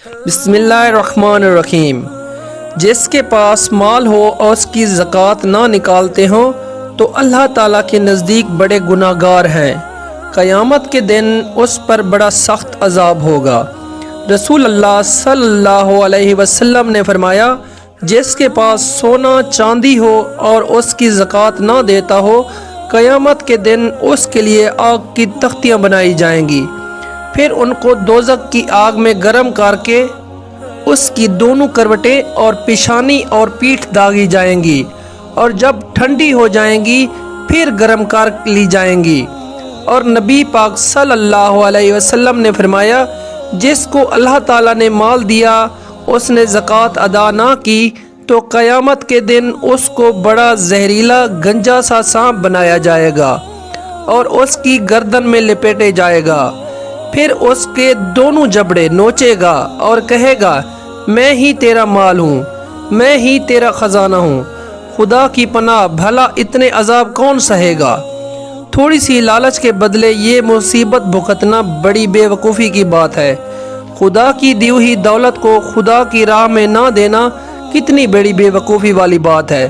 بسم اللہ الرحمن الرحیم۔ جس کے پاس مال ہو اور اس کی زکوٰۃ نہ نکالتے ہوں تو اللہ تعالیٰ کے نزدیک بڑے گناہ گار ہیں، قیامت کے دن اس پر بڑا سخت عذاب ہوگا۔ رسول اللہ صلی اللہ علیہ وسلم نے فرمایا، جس کے پاس سونا چاندی ہو اور اس کی زکوٰۃ نہ دیتا ہو، قیامت کے دن اس کے لیے آگ کی تختیاں بنائی جائیں گی، پھر ان کو دوزخ کی آگ میں گرم کر کے اس کی دونوں کروٹیں اور پیشانی اور پیٹھ داغی جائیں گی، اور جب ٹھنڈی ہو جائیں گی پھر گرم کر لی جائیں گی۔ اور نبی پاک صلی اللہ علیہ وسلم نے فرمایا، جس کو اللہ تعالیٰ نے مال دیا اس نے زکوٰۃ ادا نہ کی تو قیامت کے دن اس کو بڑا زہریلا گنجا سا سانپ بنایا جائے گا اور اس کی گردن میں لپیٹے جائے گا، پھر اس کے دونوں جبڑے نوچے گا اور کہے گا، میں ہی تیرا مال ہوں، میں ہی تیرا خزانہ ہوں، خدا کی پناہ بھلا اتنے عذاب کون سہے گا۔ تھوڑی سی لالچ کے بدلے یہ مصیبت بھگتنا بڑی بے وقوفی کی بات ہے۔ خدا کی دی ہوئی دولت کو خدا کی راہ میں نہ دینا کتنی بڑی بے وقوفی والی بات ہے۔